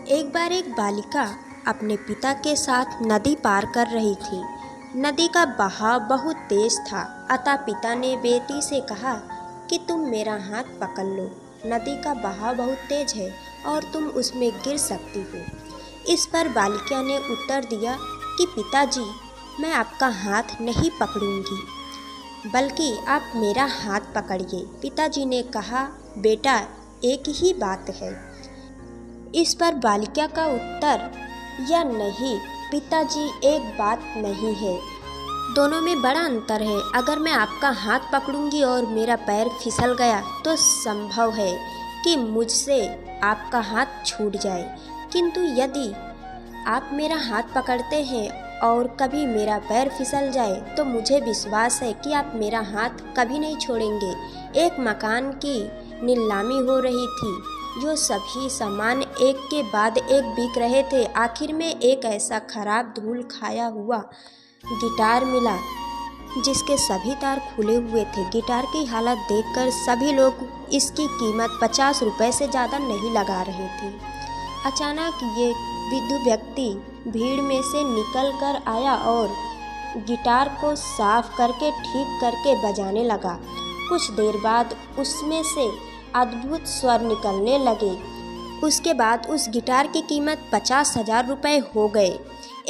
एक बार एक बालिका अपने पिता के साथ नदी पार कर रही थी। नदी का बहाव बहुत तेज था, अतः पिता ने बेटी से कहा कि तुम मेरा हाथ पकड़ लो। नदी का बहाव बहुत तेज है और तुम उसमें गिर सकती हो। इस पर बालिका ने उत्तर दिया कि पिताजी, मैं आपका हाथ नहीं पकड़ूंगी, बल्कि आप मेरा हाथ पकड़िए। पिताजी ने कहा, बेटा, एक ही बात है। इस पर बालिका का उत्तर, या नहीं पिताजी, एक बात नहीं है, दोनों में बड़ा अंतर है। अगर मैं आपका हाथ पकड़ूंगी और मेरा पैर फिसल गया तो संभव है कि मुझसे आपका हाथ छूट जाए, किंतु यदि आप मेरा हाथ पकड़ते हैं और कभी मेरा पैर फिसल जाए तो मुझे विश्वास है कि आप मेरा हाथ कभी नहीं छोड़ेंगे। एक मकान की नीलामी हो रही थी, जो सभी सामान एक के बाद एक बिक रहे थे। आखिर में एक ऐसा खराब धूल खाया हुआ गिटार मिला जिसके सभी तार खुले हुए थे। गिटार की हालत देखकर सभी लोग इसकी कीमत 50 रुपये से ज़्यादा नहीं लगा रहे थे। अचानक ये विधु व्यक्ति भीड़ में से निकल कर आया और गिटार को साफ करके ठीक करके बजाने लगा। कुछ देर बाद उसमें से अद्भुत स्वर निकलने लगे। उसके बाद उस गिटार की कीमत 50,000 रुपये हो गए।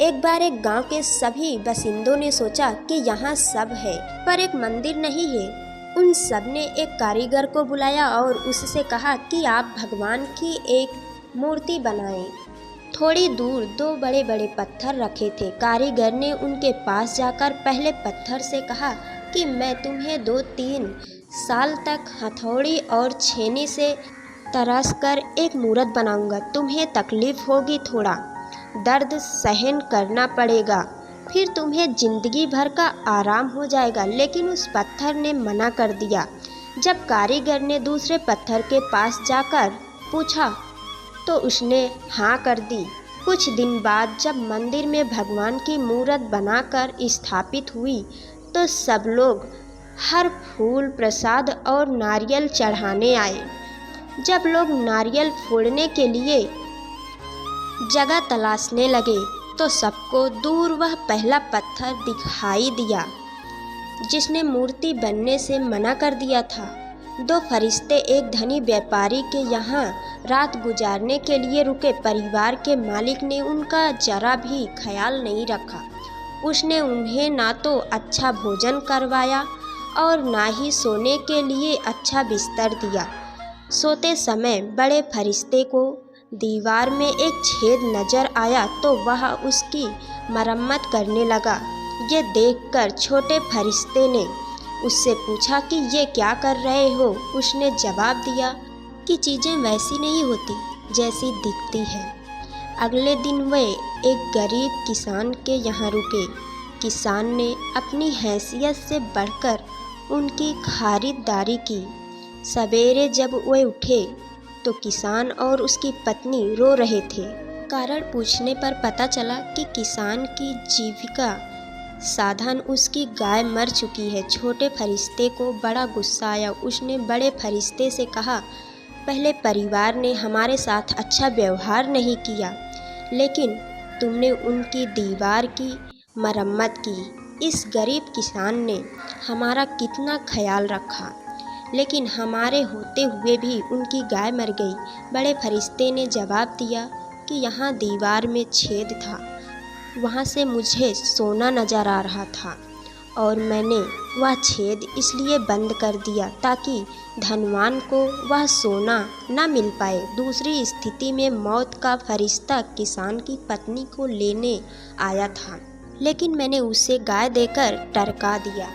एक बार एक गांव के सभी बासिंदों ने सोचा कि यहाँ सब है पर एक मंदिर नहीं है। उन सब ने एक कारीगर को बुलाया और उससे कहा कि आप भगवान की एक मूर्ति बनाएं। थोड़ी दूर दो बड़े बड़े पत्थर रखे थे। कारीगर ने उनके पास जाकर पहले पत्थर से कहा कि मैं तुम्हें 2-3 साल तक हथौड़ी और छेनी से तराश कर एक मूर्त बनाऊंगा। तुम्हें तकलीफ होगी, थोड़ा दर्द सहन करना पड़ेगा, फिर तुम्हें जिंदगी भर का आराम हो जाएगा। लेकिन उस पत्थर ने मना कर दिया। जब कारीगर ने दूसरे पत्थर के पास जाकर पूछा तो उसने हाँ कर दी। कुछ दिन बाद जब मंदिर में भगवान की मूर्त बनाकर स्थापित हुई तो सब लोग हर फूल, प्रसाद और नारियल चढ़ाने आए। जब लोग नारियल फोड़ने के लिए जगह तलाशने लगे तो सबको दूर वह पहला पत्थर दिखाई दिया जिसने मूर्ति बनने से मना कर दिया था। 2 फरिश्ते एक धनी व्यापारी के यहाँ रात गुजारने के लिए रुके। परिवार के मालिक ने उनका जरा भी ख्याल नहीं रखा। उसने उन्हें ना तो अच्छा भोजन करवाया और ना ही सोने के लिए अच्छा बिस्तर दिया। सोते समय बड़े फरिश्ते को दीवार में एक छेद नजर आया तो वह उसकी मरम्मत करने लगा। ये देखकर छोटे फरिश्ते ने उससे पूछा कि ये क्या कर रहे हो। उसने जवाब दिया कि चीज़ें वैसी नहीं होती जैसी दिखती है। अगले दिन वे एक गरीब किसान के यहाँ रुके। किसान ने अपनी हैसियत से बढ़कर उनकी खरीदारी की। सवेरे जब वे उठे तो किसान और उसकी पत्नी रो रहे थे। कारण पूछने पर पता चला कि किसान की जीविका साधन उसकी गाय मर चुकी है। छोटे फरिश्ते को बड़ा गुस्सा आया। उसने बड़े फरिश्ते से कहा, पहले परिवार ने हमारे साथ अच्छा व्यवहार नहीं किया, लेकिन तुमने उनकी दीवार की मरम्मत की। इस गरीब किसान ने हमारा कितना ख्याल रखा, लेकिन हमारे होते हुए भी उनकी गाय मर गई। बड़े फरिश्ते ने जवाब दिया कि यहाँ दीवार में छेद था, वहाँ से मुझे सोना नज़र आ रहा था और मैंने वह छेद इसलिए बंद कर दिया ताकि धनवान को वह सोना न मिल पाए। दूसरी स्थिति में मौत का फरिश्ता किसान की पत्नी को लेने आया था, लेकिन मैंने उसे गाय देकर टरका दिया।